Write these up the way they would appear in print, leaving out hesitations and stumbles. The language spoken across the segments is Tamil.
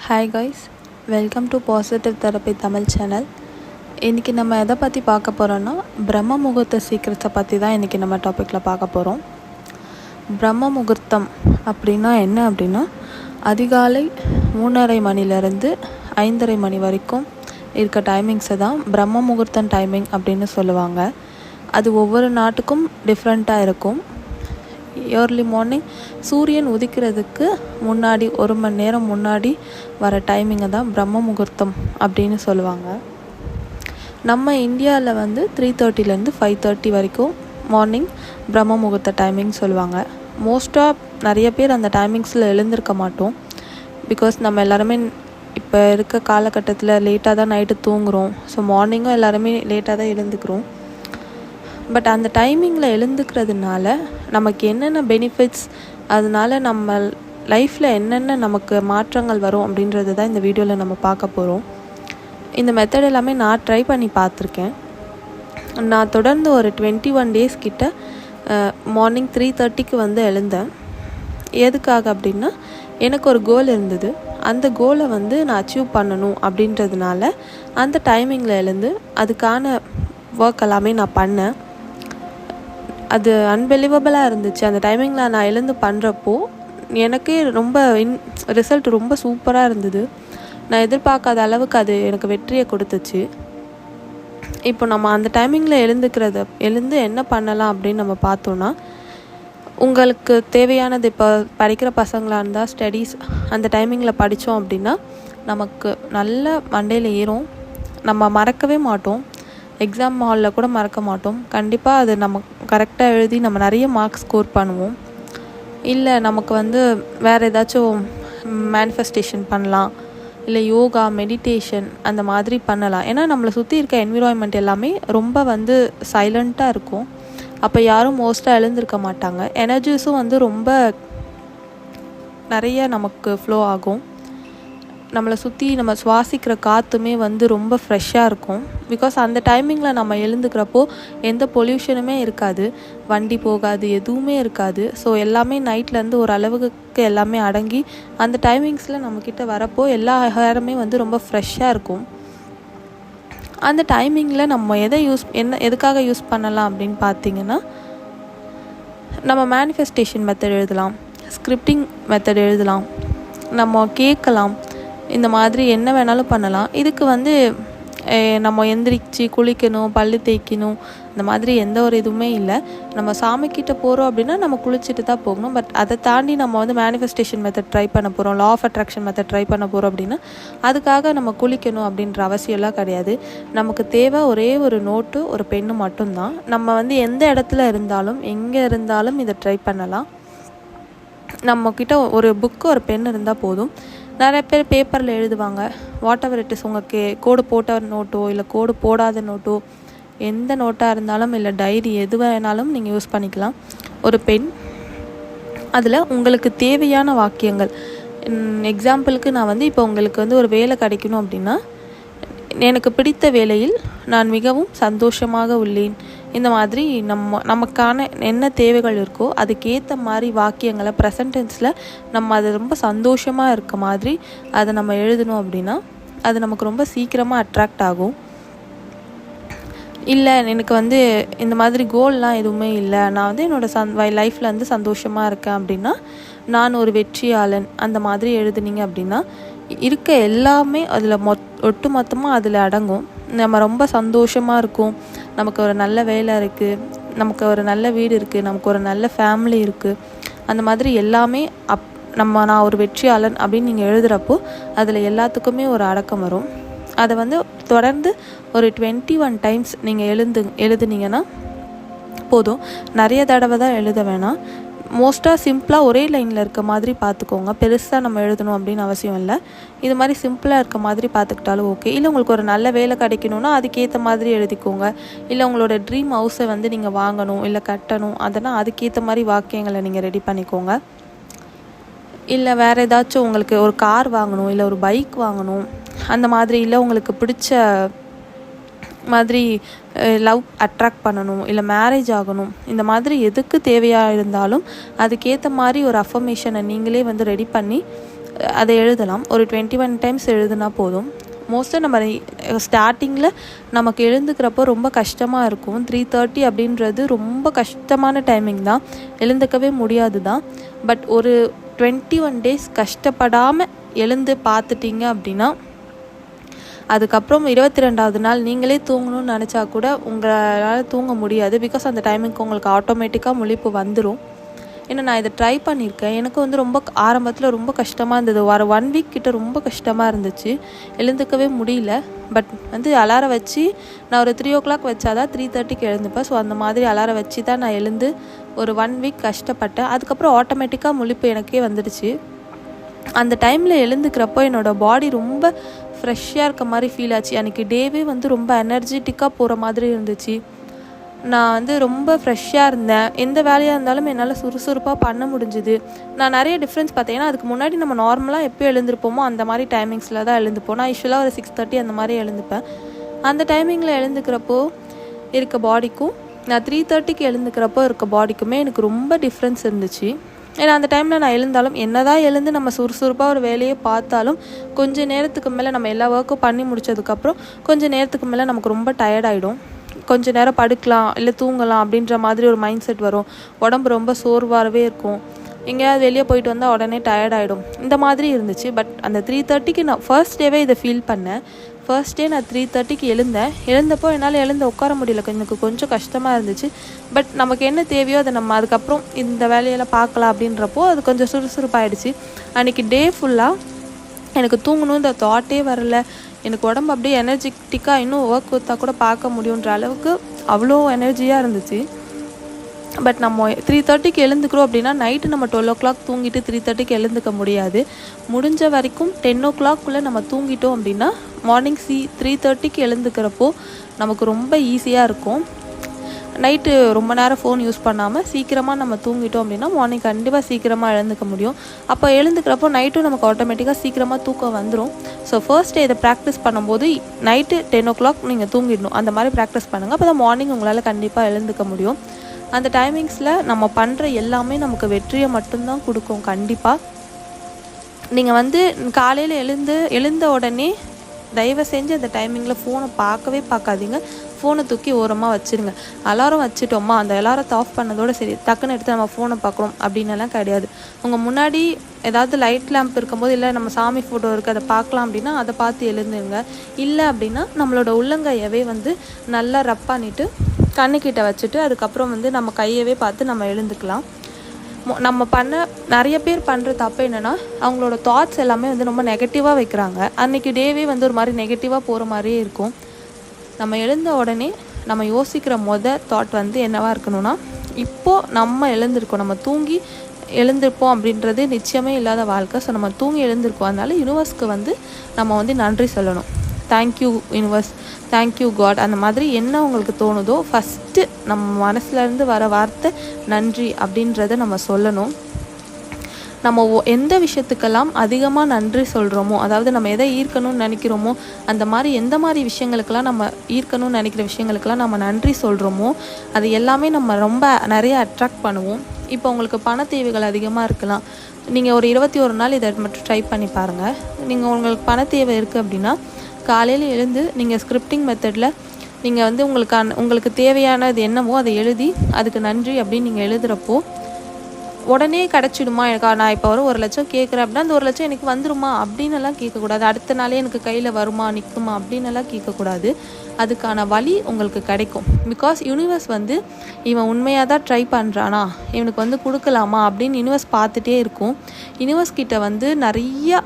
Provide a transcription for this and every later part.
Hi guys, welcome to positive therapy Tamil channel. இன்றைக்கி நம்ம எதை பற்றி பார்க்க போகிறோன்னா பிரம்ம முகூர்த்த சீக்கிரத்தை பற்றி தான் இன்றைக்கி நம்ம டாப்பிக்கில் பார்க்க போகிறோம். பிரம்ம முகூர்த்தம் அப்படின்னா என்ன அப்படின்னா, அதிகாலை 3:30 மணிலேருந்து 5:30 மணி வரைக்கும் இருக்க டைமிங்ஸை தான் பிரம்ம முகூர்த்தம் டைமிங் அப்படின்னு சொல்லுவாங்க. அது ஒவ்வொரு நாட்டுக்கும் டிஃப்ரெண்ட்டாக இருக்கும். ஏர்லி மார்னிங் சூரியன் உதிக்கிறதுக்கு முன்னாடி 1 மணி நேரம் முன்னாடி வர டைமிங்கை தான் பிரம்ம முகூர்த்தம் அப்படின்னு சொல்லுவாங்க. நம்ம இந்தியாவில் 3:30லேருந்து 5:30 வரைக்கும் மார்னிங் பிரம்ம முகூர்த்த டைமிங் சொல்லுவாங்க. மோஸ்ட்டாக நிறைய பேர் அந்த டைமிங்ஸில் எழுந்திருக்க மாட்டோம். பிகாஸ் நம்ம எல்லாருமே இப்போ இருக்க காலகட்டத்தில் லேட்டாக தான் நைட்டு தூங்குகிறோம். ஸோ மார்னிங்கும் எல்லாருமே லேட்டாக தான் எழுந்துக்கிறோம். பட் அந்த டைமிங்கில் எழுந்துக்கிறதுனால நமக்கு என்னென்ன பெனிஃபிட்ஸ், அதனால நம்ம லைஃப்பில் என்னென்ன நமக்கு மாற்றங்கள் வரும் அப்படின்றது தான் இந்த வீடியோவில் நம்ம பார்க்க போகிறோம். இந்த மெத்தட் எல்லாமே நான் ட்ரை பண்ணி பார்த்துருக்கேன். நான் தொடர்ந்து ஒரு 21 டேஸ் கிட்ட மார்னிங் 3:30க்கு எழுந்தேன். எதுக்காக அப்படின்னா, எனக்கு ஒரு கோல் இருந்தது. அந்த கோலை நான் அச்சீவ் பண்ணணும் அப்படின்றதுனால அந்த டைமிங்கில் எழுந்து அதுக்கான ஒர்க் எல்லாமே நான் பண்ணேன். அது அன்பிலீவபிளாக இருந்துச்சு. அந்த டைமிங்கில் நான் எழுந்து பண்ணுறப்போ எனக்கே ரொம்ப ரிசல்ட் ரொம்ப சூப்பராக இருந்தது. நான் எதிர்பார்க்காத அளவுக்கு அது எனக்கு வெற்றியை கொடுத்துச்சு. இப்போ நம்ம அந்த டைமிங்கில் எழுந்து என்ன பண்ணலாம் அப்படின்னு நம்ம பார்த்தோன்னா, உங்களுக்கு தேவையானது இப்போ படிக்கிற பசங்களாக இருந்தால் ஸ்டடீஸ் அந்த டைமிங்கில் படித்தோம் அப்படின்னா நமக்கு நல்ல மண்டையில் ஏறும். நம்ம மறக்கவே மாட்டோம். எக்ஸாம் ஹாலில் கூட மறக்க மாட்டோம். கண்டிப்பாக அது நம்ம கரெக்டாக எழுதி நம்ம நிறைய மார்க்ஸ் ஸ்கோர் பண்ணுவோம். இல்லை நமக்கு வேறு ஏதாச்சும் மேனிஃபெஸ்டேஷன் பண்ணலாம், இல்லை யோகா, மெடிடேஷன் அந்த மாதிரி பண்ணலாம். ஏன்னா நம்மளை சுற்றி இருக்க என்விரான்மெண்ட் எல்லாமே ரொம்ப சைலண்ட்டாக இருக்கும். அப்போ யாரும் மோஸ்ட்டாக எழுந்திருக்க மாட்டாங்க. எனர்ஜிஸும் ரொம்ப நிறைய நமக்கு ஃப்ளோ ஆகும். நம்மளை சுற்றி நம்ம சுவாசிக்கிற காற்றுமே ரொம்ப ஃப்ரெஷ்ஷாக இருக்கும். பிகாஸ் அந்த டைமிங்கில் நம்ம எழுந்துக்கிறப்போ எந்த பொல்யூஷனுமே இருக்காது, வண்டி போகாது, எதுவுமே இருக்காது. ஸோ எல்லாமே நைட்லேருந்து ஒரு அளவுக்கு எல்லாமே அடங்கி அந்த டைமிங்ஸில் நம்மக்கிட்ட வரப்போ எல்லா ஹேருமே ரொம்ப ஃப்ரெஷ்ஷாக இருக்கும். அந்த டைமிங்கில் நம்ம எதுக்காக யூஸ் பண்ணலாம் அப்படின்னு பார்த்தீங்கன்னா, நம்ம மேனிஃபெஸ்டேஷன் மெத்தட் எழுதலாம், ஸ்கிரிப்டிங் மெத்தட் எழுதலாம், நம்ம கேட்கலாம், இந்த மாதிரி என்ன வேணாலும் பண்ணலாம். இதுக்கு நம்ம எந்திரிச்சு குளிக்கணும், பல்லு தேய்க்கணும், இந்த மாதிரி எந்த ஒரு இதுவுமே இல்லை. நம்ம சாமிக்கிட்ட போகிறோம் அப்படின்னா நம்ம குளிச்சுட்டு தான் போகணும். பட் அதை தாண்டி நம்ம மேனிஃபெஸ்டேஷன் மெத்தட் ட்ரை பண்ண போகிறோம், law of attraction method try பண்ண போகிறோம் அப்படின்னா அதுக்காக நம்ம குளிக்கணும் அப்படின்ற அவசியம்லாம் கிடையாது. நமக்கு தேவை ஒரே ஒரு நோட்டு, ஒரு பெண்ணு மட்டும்தான். நம்ம எந்த இடத்துல இருந்தாலும் எங்கே இருந்தாலும் இதை ட்ரை பண்ணலாம். நம்மக்கிட்ட ஒரு புக்கு, ஒரு பென் இருந்தால் போதும். நிறைய பேர் பேப்பரில் எழுதுவாங்க. வாட் எவர் இட் இஸ், உங்களுக்கு கோடு போட்ட நோட்டோ இல்லை கோடு போடாத நோட்டோ, எந்த நோட்டாக இருந்தாலும் இல்லை டைரி எது வேணாலும் நீங்கள் யூஸ் பண்ணிக்கலாம். ஒரு பென், அதில் உங்களுக்கு தேவையான வாக்கியங்கள். எக்ஸாம்பிளுக்கு நான் இப்போ உங்களுக்கு ஒரு வேலை கிடைக்கணும் அப்படின்னா, எனக்கு பிடித்த வேலையில் நான் மிகவும் சந்தோஷமாக உள்ளேன், இந்த மாதிரி நமக்கான என்ன தேவைகள் இருக்கோ அதுக்கேற்ற மாதிரி வாக்கியங்களை ப்ரெசன்டென்ஸில் நம்ம அதை ரொம்ப சந்தோஷமாக இருக்க மாதிரி அதை நம்ம எழுதணும் அப்படின்னா அது நமக்கு ரொம்ப சீக்கிரமாக அட்ராக்ட் ஆகும். இல்லை எனக்கு இந்த மாதிரி கோல்லாம் எதுவுமே இல்லை, நான் என்னோடய லைஃப்பில் சந்தோஷமாக இருக்கேன் அப்படின்னா, நான் ஒரு வெற்றியாளன் அந்த மாதிரி எழுதுனீங்க அப்படின்னா இருக்க எல்லாமே அதில் ஒட்டு மொத்தமாக அதில் அடங்கும். நம்ம ரொம்ப சந்தோஷமாக இருக்கும், நமக்கு ஒரு நல்ல வேலை இருக்குது, நமக்கு ஒரு நல்ல வீடு இருக்குது, நமக்கு ஒரு நல்ல ஃபேமிலி இருக்குது, அந்த மாதிரி எல்லாமே நான் ஒரு வெற்றியாளன் அப்படின்னு நீங்கள் எழுதுகிறப்போ அதில் எல்லாத்துக்குமே ஒரு அடக்கம் வரும். அதை தொடர்ந்து ஒரு 21 டைம்ஸ் நீங்கள் எழுதுனீங்கன்னா போதும். நிறைய தடவை தான் எழுத வேணாம். மோஸ்ட்டாக சிம்பிளாக ஒரே லைனில் இருக்க மாதிரி பார்த்துக்கோங்க. பெருசாக நம்ம எழுதணும் அப்படின்னு அவசியம் இல்லை. இது மாதிரி சிம்பிளாக இருக்க மாதிரி பார்த்துக்கிட்டாலும் ஓகே. இல்லை உங்களுக்கு ஒரு நல்ல வேலை கிடைக்கணுன்னா அதுக்கேற்ற மாதிரி எழுதிக்கோங்க. இல்லை உங்களோட ட்ரீம் ஹவுஸை நீங்கள் வாங்கணும் இல்லை கட்டணும், அதனால் அதுக்கேற்ற மாதிரி வாக்கியங்களை நீங்கள் ரெடி பண்ணிக்கோங்க. இல்லை வேறு ஏதாச்சும் உங்களுக்கு ஒரு கார் வாங்கணும், இல்லை ஒரு பைக் வாங்கணும், அந்த மாதிரி, இல்லை உங்களுக்கு பிடிச்ச மாதிரி லவ் அட்ராக்ட் பண்ணணும், இல்லை மேரேஜ் ஆகணும், இந்த மாதிரி எதுக்கு தேவையாக இருந்தாலும் அதுக்கேற்ற மாதிரி ஒரு அஃபர்மேஷனை நீங்களே ரெடி பண்ணி அதை எழுதலாம். ஒரு 21 டைம்ஸ் எழுதுனா போதும். மோஸ்ட்டாக நம்ம ஸ்டார்டிங்கில் நமக்கு எழுந்துக்கிறப்போ ரொம்ப கஷ்டமாக இருக்கும். 3:30 அப்படின்றது ரொம்ப கஷ்டமான டைமிங் தான், எழுந்துக்கவே முடியாது தான். பட் ஒரு 21 டேஸ் கஷ்டப்படாமல் எழுந்து பார்த்துட்டிங்க அப்படின்னா, அதுக்கப்புறம் 22வது நாள் நீங்களே தூங்கணும்னு நினச்சா கூட உங்களால் தூங்க முடியாது. பிகாஸ் அந்த டைமிங்க்கு உங்களுக்கு ஆட்டோமேட்டிக்காக முழிப்பு வந்துடும். ஏன்னா நான் இதை ட்ரை பண்ணியிருக்கேன். எனக்கு வந்து ரொம்ப ஆரம்பத்தில் ரொம்ப கஷ்டமாக இருந்தது. 1 வீக் கிட்ட ரொம்ப கஷ்டமாக இருந்துச்சு, எழுந்துக்கவே முடியல. பட் வந்து அலாரம் வச்சு நான் ஒரு 3 o'clock வச்சாதான் 3:30க்கு எழுந்துப்பேன். ஸோ அந்த மாதிரி அலாரம் வச்சு தான் நான் எழுந்து ஒரு 1 வீக் கஷ்டப்பட்டேன். அதுக்கப்புறம் ஆட்டோமேட்டிக்காக முழிப்பு எனக்கே வந்துடுச்சு. அந்த டைமில் எழுந்துக்கிறப்போ என்னோடய பாடி ரொம்ப ஃப்ரெஷ்ஷாக இருக்க மாதிரி ஃபீல் ஆச்சு. அன்றைக்கி டேவே வந்து ரொம்ப எனர்ஜெட்டிக்காக போகிற மாதிரி இருந்துச்சு. நான் வந்து ரொம்ப ஃப்ரெஷ்ஷாக இருந்தேன். எந்த வேலையாக இருந்தாலும் என்னால் சுறுசுறுப்பாக பண்ண முடிஞ்சுது. நான் நிறைய டிஃப்ரென்ஸ் பார்த்தேன். ஏன்னா அதுக்கு முன்னாடி நம்ம நார்மலாக எப்போ எழுந்திருப்போமோ அந்த மாதிரி டைமிங்ஸில் தான் எழுந்துப்போம். நான் யூஸ்வலாக ஒரு 6:30 அந்த மாதிரி எழுந்துப்பேன். அந்த டைமிங்கில் எழுந்துக்கிறப்போ இருக்க பாடிக்கும் நான் 3:30க்கு எழுந்துக்கிறப்போ இருக்க பாடிக்குமே எனக்கு ரொம்ப டிஃப்ரென்ஸ் இருந்துச்சு. ஏன்னா அந்த டைமில் நான் எழுந்தாலும் என்னதான் எழுந்து நம்ம சுறுசுறுப்பாக ஒரு வேலையை பார்த்தாலும் கொஞ்சம் நேரத்துக்கு மேலே நம்ம எல்லா ஒர்க்கும் பண்ணி முடித்ததுக்கப்புறம் கொஞ்சம் நேரத்துக்கு மேலே நமக்கு ரொம்ப டயர்டாயிடும். கொஞ்சம் நேரம் படுக்கலாம் இல்லை தூங்கலாம் அப்படின்ற மாதிரி ஒரு மைண்ட் செட் வரும். உடம்பு ரொம்ப சோர்வாகவே இருக்கும். எங்கேயாவது வெளியே போயிட்டு வந்தால் உடனே டயர்டாயிடும். இந்த மாதிரி இருந்துச்சு. பட் அந்த 3:30க்கு நான் ஃபர்ஸ்ட் டேவே இதை ஃபீல் பண்ணேன். ஃபர்ஸ்ட் டே நான் 3:30க்கு எழுந்தப்போ என்னால் எழுந்து உட்கார முடியல. எனக்கு கொஞ்சம் கஷ்டமாக இருந்துச்சு. பட் நமக்கு என்ன தேவையோ அதை நம்ம அதுக்கப்புறம் இந்த வேலையெல்லாம் பார்க்கலாம் அப்படின்றப்போ அது கொஞ்சம் சுறுசுறுப்பாயிடுச்சு. அன்றைக்கி டே ஃபுல்லாக எனக்கு தூங்கணும் இந்த தாட்டே வரல. எனக்கு உடம்பு அப்படியே எனர்ஜெட்டிக்காக இன்னும் ஒர்க் கொடுத்தா கூட பார்க்க முடியுன்ற அளவுக்கு அவ்வளோ எனர்ஜியாக இருந்துச்சு. பட் நம்ம 3:30க்கு எழுந்துக்கிறோம் அப்படின்னா நைட்டு நம்ம 12 o'clock தூங்கிட்டு 3:30க்கு எழுந்துக்க முடியாது. முடிஞ்ச வரைக்கும் 10 o'clockக்குள்ளே நம்ம தூங்கிட்டோம் அப்படின்னா மார்னிங் 3:30க்கு எழுந்துக்கிறப்போ நமக்கு ரொம்ப ஈஸியாக இருக்கும். நைட்டு ரொம்ப நேரம் ஃபோன் யூஸ் பண்ணாமல் சீக்கிரமாக நம்ம தூங்கிட்டோம் அப்படின்னா மார்னிங் கண்டிப்பாக சீக்கிரமாக எழுந்துக்க முடியும். அப்போ எழுந்துக்கிறப்போ நைட்டும் நமக்கு ஆட்டோமேட்டிக்காக சீக்கிரமாக தூக்கம் வந்துடும். ஸோ ஃபர்ஸ்ட் டே இதை ப்ராக்டிஸ் பண்ணும்போது நைட்டு 10 o'clock நீங்கள் தூங்கிடணும். அந்த மாதிரி ப்ராக்டிஸ் பண்ணுங்கள். அப்போ தான் மார்னிங் உங்களால் கண்டிப்பாக எழுந்துக்க முடியும். அந்த டைமிங்ஸில் நம்ம பண்ணுற எல்லாமே நமக்கு வெற்றியை மட்டும்தான் கொடுக்கும். கண்டிப்பாக நீங்கள் வந்து காலையில் எழுந்த உடனே தயவு செஞ்சு அந்த டைமிங்கில் ஃபோனை பார்க்காதீங்க. ஃபோனை தூக்கி ஓரமாக வச்சுருங்க. அலாரம் வச்சுட்டோமா, அந்த அலாரத்தை ஆஃப் பண்ணதோடு சரி, டக்குன்னு எடுத்து நம்ம ஃபோனை பார்க்கணும் அப்படின்னலாம் கிடையாது. உங்கள் முன்னாடி ஏதாவது லைட் லேம்ப் இருக்கும்போது இல்லை நம்ம சாமி ஃபோட்டோ இருக்குது அதை பார்க்கலாம் அப்படின்னா அதை பார்த்து எழுந்துருங்க. இல்லை அப்படின்னா நம்மளோட உள்ளங்கையவே வந்து நல்லா ரப் பண்ணிவிட்டு கண்ணுக்கிட்ட வச்சுட்டு அதுக்கப்புறம் வந்து நம்ம கையவே பார்த்து நம்ம எழுந்துக்கலாம். நம்ம நிறைய பேர் பண்ணுற தப்பு என்னென்னா அவங்களோட தாட்ஸ் எல்லாமே வந்து ரொம்ப நெகட்டிவாக வைக்கிறாங்க. அன்றைக்கி டேவே வந்து ஒரு மாதிரி நெகட்டிவாக போகிற மாதிரியே இருக்கும். நம்ம எழுந்த உடனே நம்ம யோசிக்கிற தாட் வந்து என்னவாக இருக்கணும்னா, இப்போது நம்ம எழுந்திருக்கோம், நம்ம தூங்கி எழுந்திருப்போம் அப்படின்றது நிச்சயமே இல்லாத வாழ்க்கை. ஸோ நம்ம தூங்கி எழுந்திருக்கோம். அதனால யூனிவர்ஸ்க்கு வந்து நம்ம வந்து நன்றி சொல்லணும். தேங்க்யூ யூனிவர்ஸ், தேங்க்யூ காட், அந்த மாதிரி என்ன உங்களுக்கு தோணுதோ ஃபஸ்ட்டு நம்ம மனசுலேருந்து வர வார்த்தை நன்றி அப்படின்றத நம்ம சொல்லணும். நம்ம எந்த விஷயத்துக்கெல்லாம் அதிகமாக நன்றி சொல்கிறோமோ, அதாவது நம்ம எதை ஈர்க்கணும்னு நினைக்கிறோமோ அந்த மாதிரி எந்த மாதிரி விஷயங்களுக்கெல்லாம் நம்ம ஈர்க்கணும்னு நினைக்கிற விஷயங்களுக்கெல்லாம் நம்ம நன்றி சொல்கிறோமோ அது எல்லாமே நம்ம ரொம்ப நிறைய அட்ராக்ட் பண்ணுவோம். இப்போ உங்களுக்கு பண தேவைகள் அதிகமாக இருக்கலாம். நீங்கள் ஒரு 21 நாள் இதை மட்டும் ட்ரை பண்ணி பாருங்கள். நீங்கள் உங்களுக்கு பண தேவை இருக்குது அப்படின்னா காலையில் எழுந்து நீங்கள் ஸ்கிரிப்டிங் மெத்தடில் நீங்கள் வந்து உங்களுக்கு தேவையானது என்னவோ அதை எழுதி அதுக்கு நன்றி அப்படின்னு நீங்கள் எழுதுகிறப்போ உடனே கிடச்சிடுமா, எனக்கு நான் இப்போ ஒரு 1 லட்சம் கேட்குறேன் அப்படின்னா அந்த 1 லட்சம் எனக்கு வந்துருமா அப்படின்னு எல்லாம் கேட்கக்கூடாது. அடுத்த நாளே எனக்கு கையில் வருமா நிற்குமா அப்படின்னு எல்லாம் கேட்கக்கூடாது. அதுக்கான வழி உங்களுக்கு கிடைக்கும். பிகாஸ் யூனிவர்ஸ் வந்து இவன் உண்மையாக தான் ட்ரை பண்ணுறானா, இவனுக்கு வந்து கொடுக்கலாமா அப்படின்னு யூனிவர்ஸ் பார்த்துட்டே இருக்கும். யூனிவர்ஸ் கிட்ட வந்து நிறையா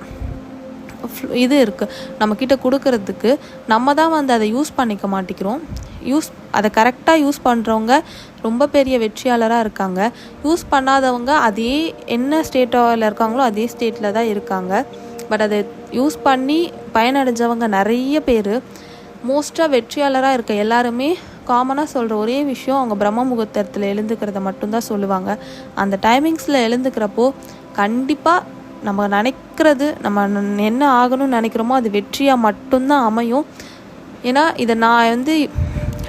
இது இருக்குது நம்மக்கிட்ட கொடுக்கறதுக்கு. நம்ம தான் வந்து அதை யூஸ் பண்ணிக்க மாட்டேங்கிறோம். அதை கரெக்டாக யூஸ் பண்ணுறவங்க ரொம்ப பெரிய வெற்றியாளராக இருக்காங்க. யூஸ் பண்ணாதவங்க அதே என்ன ஸ்டேட்டில் இருக்காங்களோ அதே ஸ்டேட்டில் தான் இருக்காங்க. பட் அதை யூஸ் பண்ணி பயனடைஞ்சவங்க நிறைய பேர். மோஸ்ட்டாக வெற்றியாளராக இருக்க எல்லாருமே காமனாக சொல்கிற ஒரே விஷயம் அவங்க பிரம்ம முகூர்த்தத்தில் எழுந்துக்கிறத மட்டும்தான் சொல்லுவாங்க. அந்த டைமிங்ஸில் எழுந்துக்கிறப்போ கண்டிப்பாக நம்ம நினைக்கிறது, நம்ம என்ன ஆகணும்னு நினைக்கிறோமோ அது வெற்றியாக மட்டும்தான் அமையும். ஏன்னா இதை நான் வந்து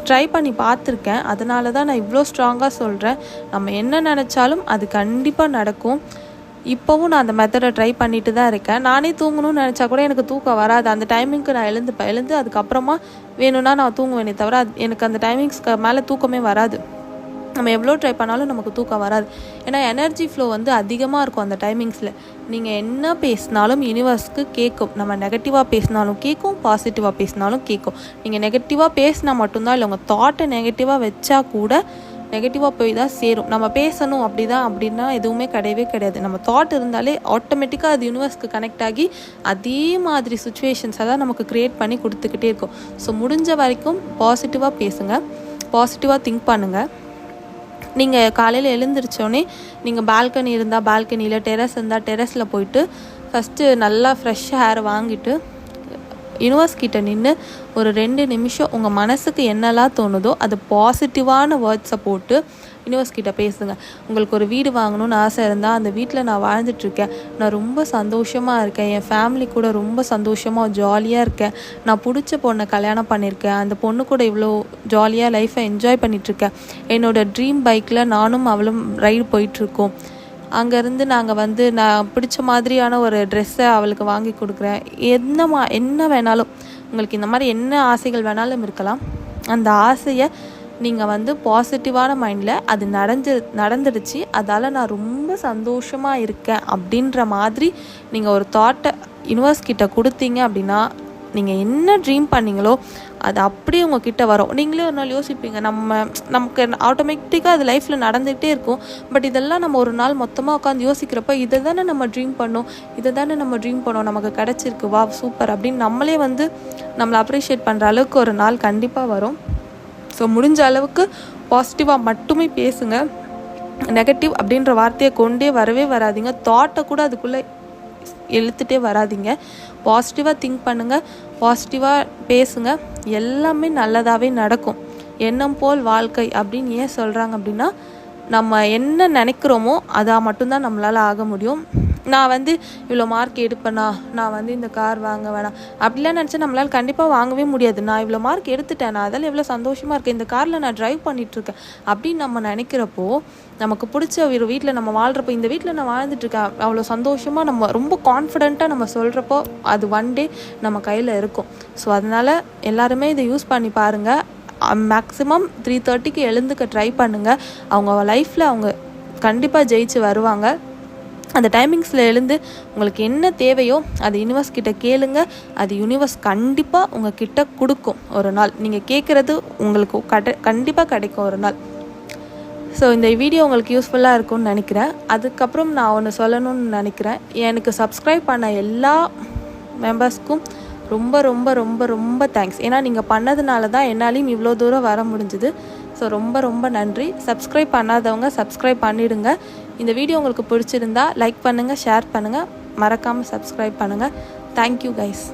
ட்ரை பண்ணி பார்த்துருக்கேன். அதனால தான் நான் இவ்வளோ ஸ்ட்ராங்காக சொல்கிறேன். நம்ம என்ன நினச்சாலும் அது கண்டிப்பாக நடக்கும். இப்போவும் நான் அந்த மெத்தடை ட்ரை பண்ணிட்டு தான் இருக்கேன். நானே தூங்கணும்னு நினச்சா கூட எனக்கு தூக்கம் வராது. அந்த டைமிங்க்கு நான் எழுந்து அதுக்கப்புறமா வேணும்னா நான் தூங்குவேனே தவிர எனக்கு அந்த டைமிங்ஸ்க்கு மேலே தூக்கமே வராது. நம்ம எவ்வளோ ட்ரை பண்ணாலும் நமக்கு தூக்கம் வராது. ஏன்னா எனர்ஜி ஃப்ளோ வந்து அதிகமாக இருக்கும் அந்த டைமிங்ஸில். நீங்கள் என்ன பேசினாலும் யூனிவர்ஸ்க்கு கேட்கும். நம்ம நெகட்டிவாக பேசினாலும் கேட்கும், பாசிட்டிவாக பேசினாலும் கேட்கும். நீங்கள் நெகட்டிவாக பேசினா மட்டும்தான் இல்லை, உங்கள் தாட்டை நெகட்டிவாக வச்சா கூட நெகட்டிவாக போய் தான் சேரும். நம்ம பேசணும் அப்படின்னா எதுவுமே கிடையாது. நம்ம தாட் இருந்தாலே ஆட்டோமேட்டிக்காக அது யூனிவர்ஸ்க்கு கனெக்ட் ஆகி அதே மாதிரி சுச்சுவேஷன்ஸை தான் நமக்கு க்ரியேட் பண்ணி கொடுத்துக்கிட்டே இருக்கும். ஸோ முடிஞ்ச வரைக்கும் பாசிட்டிவாக பேசுங்க, பாசிட்டிவாக திங்க் பண்ணுங்கள். நீங்கள் காலையில் எழுந்திரிச்சோடனே நீங்கள் பால்கனி இருந்தால் பால்கனியில், டெரஸ் இருந்தால் டெரஸில் போயிட்டு ஃபஸ்ட்டு நல்லா ஃப்ரெஷ் ஏர் வாங்கிட்டு யூனிவர்ஸ் கிட்ட நின்று ஒரு 2 நிமிஷம் உங்கள் மனசுக்கு என்னெல்லாம் தோணுதோ அது பாசிட்டிவான வேர்ட்ஸை போட்டு யூனிவர்ஸ் கிட்ட பேசுங்க. உங்களுக்கு ஒரு வீடு வாங்கணும்னு ஆசை இருந்தால் அந்த வீட்டில் நான் வாழ்ந்துட்டுருக்கேன், நான் ரொம்ப சந்தோஷமாக இருக்கேன், என் ஃபேமிலி கூட ரொம்ப சந்தோஷமாக ஜாலியாக இருக்கேன், நான் பிடிச்ச பொண்ணை கல்யாணம் பண்ணியிருக்கேன், அந்த பொண்ணு கூட இவ்வளோ ஜாலியாக லைஃப்பை என்ஜாய் பண்ணிகிட்ருக்கேன், என்னோடய ட்ரீம் பைக்கில் நானும் அவளும் ரைடு போயிட்டுருக்கோம், அங்கேருந்து நாங்கள் நான் பிடிச்ச மாதிரியான ஒரு ட்ரெஸ்ஸை அவளுக்கு வாங்கி கொடுக்குறேன், என்ன வேணாலும் உங்களுக்கு இந்த மாதிரி என்ன ஆசைகள் வேணாலும் இருக்கலாம். அந்த ஆசையை நீங்கள் பாசிட்டிவான மைண்டில் அது நடந்துடுச்சு, அதால் நான் ரொம்ப சந்தோஷமாக இருக்கேன் அப்படின்ற மாதிரி நீங்கள் ஒரு தாட்டை யூனிவர்ஸ் கிட்ட கொடுத்தீங்க அப்படின்னா நீங்கள் என்ன ட்ரீம் பண்ணீங்களோ அது அப்படியே உங்ககிட்ட வரும். நீங்களே ஒரு நாள் யோசிப்பீங்க, நமக்கு ஆட்டோமேட்டிக்காக அது லைஃப்பில் நடந்துகிட்டே இருக்கும். பட் இதெல்லாம் நம்ம ஒரு நாள் மொத்தமாக உட்காந்து யோசிக்கிறப்ப இதை தானே நம்ம ட்ரீம் பண்ணோம், நமக்கு கிடச்சிருக்கு, வா சூப்பர் அப்படின்னு நம்மளே நம்மளை அப்ரிஷியேட் பண்ணுற அளவுக்கு ஒரு நாள் கண்டிப்பாக வரும். ஸோ முடிஞ்ச அளவுக்கு பாசிட்டிவாக மட்டுமே பேசுங்க. நெகட்டிவ் அப்படின்ற வார்த்தையை கொண்டே வராதீங்க. தாட்டை கூட அதுக்குள்ளே இழுத்துட்டே வராதிங்க. பாசிட்டிவாக திங்க் பண்ணுங்கள், பாசிட்டிவாக பேசுங்க, எல்லாமே நல்லதாகவே நடக்கும். எண்ணம் போல் வாழ்க்கை அப்படின்னு ஏன் சொல்கிறாங்க அப்படின்னா நம்ம என்ன நினைக்கிறோமோ அதாக மட்டும்தான் நம்மளால் ஆக முடியும். நான் இவ்வளோ மார்க் எடுப்பேனா, நான் இந்த கார் வாங்க வேணாம் அப்படிலாம் நினச்சா நம்மளால் கண்டிப்பாக வாங்கவே முடியாது. நான் இவ்வளோ மார்க் எடுத்துட்டேன், நான் அதில் எவ்வளோ சந்தோஷமாக இருக்கேன், இந்த காரில் நான் ட்ரைவ் பண்ணிகிட்ருக்கேன் அப்படின்னு நம்ம நினைக்கிறப்போ, நமக்கு பிடிச்ச ஒரு வீட்டில் நம்ம வாழ்கிறப்போ, இந்த வீட்டில் நான் வாழ்ந்துட்டுருக்கேன் அவ்வளோ சந்தோஷமாக நம்ம ரொம்ப கான்ஃபிடென்ட்டாக நம்ம சொல்கிறப்போ அது ஒன் டே நம்ம கையில் இருக்கும். ஸோ அதனால் எல்லாருமே இதை யூஸ் பண்ணி பாருங்கள். மேக்ஸிமம் 3:30க்கு எழுந்துக்க ட்ரை பண்ணுங்கள். அவங்க லைஃப்பில் அவங்க கண்டிப்பாக ஜெயிச்சு வருவாங்க. அந்த டைமிங்ஸில் எழுந்து உங்களுக்கு என்ன தேவையோ அது யூனிவர்ஸ் கிட்ட கேளுங்க. அது யூனிவர்ஸ் கண்டிப்பாக உங்கள் கிட்ட கொடுக்கும். ஒரு நாள் நீங்கள் கேட்குறது உங்களுக்கு கண்டிப்பாக கிடைக்கும் ஒரு நாள். ஸோ இந்த வீடியோ உங்களுக்கு யூஸ்ஃபுல்லாக இருக்கும்னு நினைக்கிறேன். அதுக்கப்புறம் நான் ஒன்று சொல்லணும்னு நினைக்கிறேன். எனக்கு சப்ஸ்கிரைப் பண்ண எல்லா மெம்பர்ஸ்க்கும் ரொம்ப ரொம்ப ரொம்ப ரொம்ப தேங்க்ஸ். ஏன்னா நீங்கள் பண்ணதுனால தான் என்னாலையும் இவ்வளோ தூரம் வர முடிஞ்சுது. ஸோ ரொம்ப ரொம்ப நன்றி. சப்ஸ்கிரைப் பண்ணாதவங்க சப்ஸ்கிரைப் பண்ணிவிடுங்க. இந்த வீடியோ உங்களுக்கு பிடிச்சிருந்தா லைக் பண்ணுங்கள், ஷேர் பண்ணுங்கள், மறக்காமல் சப்ஸ்கிரைப் பண்ணுங்கள். Thank you guys.